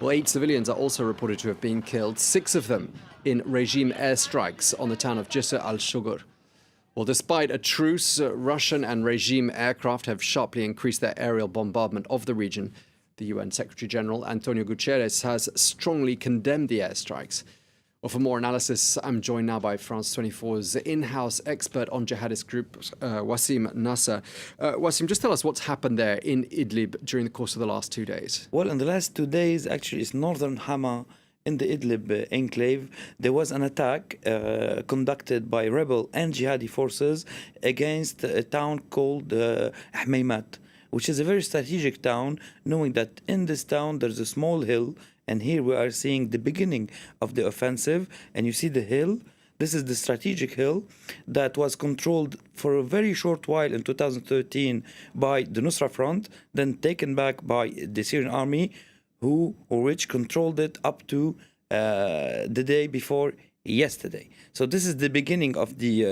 Well, 8 civilians are also reported to have been killed, 6 of them in regime airstrikes on the town of Jisr al-Shugur. Well, despite a truce, Russian and regime aircraft have sharply increased their aerial bombardment of the region. The UN Secretary-General Antonio Guterres has strongly condemned the airstrikes. Well, for more analysis, I'm joined now by France 24's in-house expert on jihadist groups, Wassim Nasr. Wassim, just tell us what's happened there in Idlib during the course of the last 2 days. Well, in the last 2 days, actually, it's northern Hama in the Idlib enclave. There was an attack conducted by rebel and jihadi forces against a town called Hameimat, which is a very strategic town, knowing that in this town there's a small hill. And here we are seeing the beginning of the offensive. And you see the hill. This is the strategic hill that was controlled for a very short while in 2013 by the Nusra Front, then taken back by the Syrian army, which controlled it up to the day before yesterday. So this is the beginning of the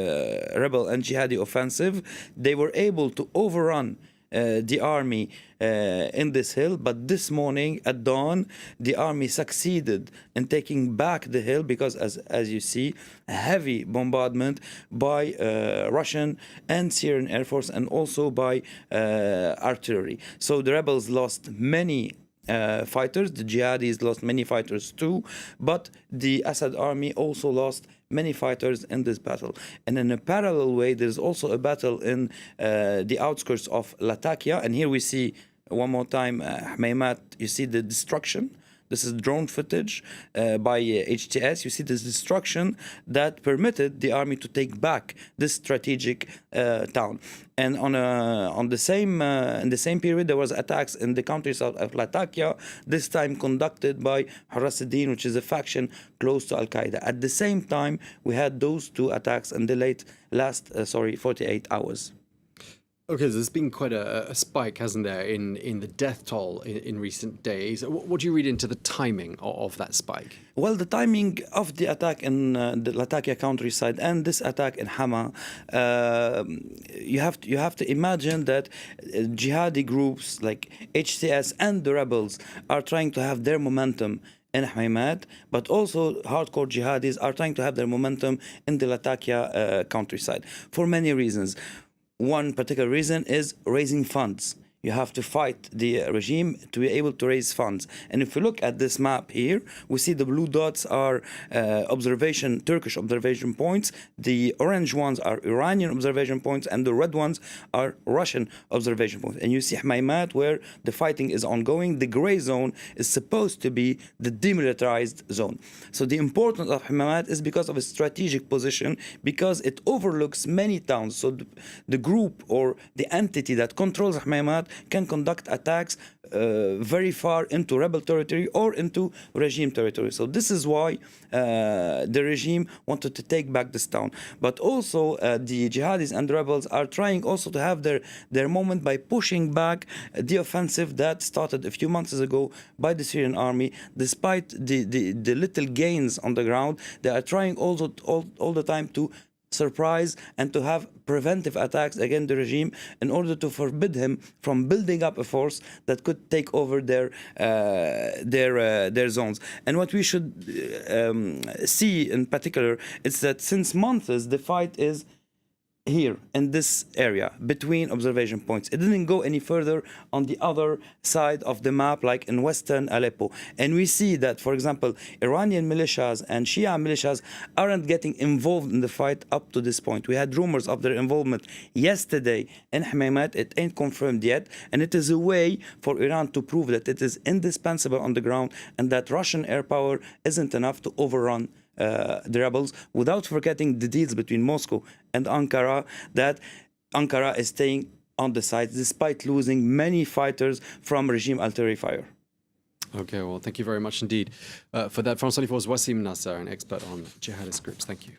rebel and jihadi offensive. They were able to overrun the army in this hill, but this morning at dawn the army succeeded in taking back the hill because, as you see, a heavy bombardment by Russian and Syrian Air Force and also by artillery. So the rebels lost many fighters, the jihadis lost many fighters too, but the Assad army also lost many fighters in this battle. And in a parallel way, there's also a battle in the outskirts of Latakia. And here we see one more time Hameimat. You see the destruction. This is drone footage by HTS. You see this destruction that permitted the army to take back this strategic town. And in the same period, there was attacks in the countryside of Latakia, this time conducted by Harass-ad-Din, which is a faction close to Al-Qaeda. At the same time, we had those 2 attacks in the last 48 hours. Okay, so there's been quite a spike, hasn't there, in the death toll in recent days. What do you read into the timing of that spike? Well, the timing of the attack in the Latakia countryside and this attack in Hama, you have to imagine that jihadi groups like HTS and the rebels are trying to have their momentum in Hameimat, but also hardcore jihadis are trying to have their momentum in the Latakia countryside for many reasons. One particular reason is raising funds. You have to fight the regime to be able to raise funds. And if we look at this map here, we see the blue dots are Turkish observation points. The orange ones are Iranian observation points, and the red ones are Russian observation points. And you see Hameimat, where the fighting is ongoing. The gray zone is supposed to be the demilitarized zone. So the importance of Hameimat is because of its strategic position, because it overlooks many towns. So the group or the entity that controls Hameimat can conduct attacks very far into rebel territory or into regime territory. So this is why the regime wanted to take back this town. But also the jihadis and the rebels are trying also to have their moment by pushing back the offensive that started a few months ago by the Syrian army. Despite the little gains on the ground, they are trying also all the time to surprise and to have preventive attacks against the regime in order to forbid him from building up a force that could take over their zones. And what we should see in particular is that since months the fight is here in this area between observation points. It didn't go any further on the other side of the map, like in western Aleppo. And we see that, for example, Iranian militias and Shia militias aren't getting involved in the fight up to this point. We had rumors of their involvement yesterday in Hameimat. It ain't confirmed yet, and it is a way for Iran to prove that it is indispensable on the ground and that Russian air power isn't enough to overrun the rebels, without forgetting the deals between Moscow and Ankara, that Ankara is staying on the side despite losing many fighters from regime artillery fire. Okay, well, thank you very much indeed for that. France 24's Wassim Nasr, an expert on jihadist groups. Thank you.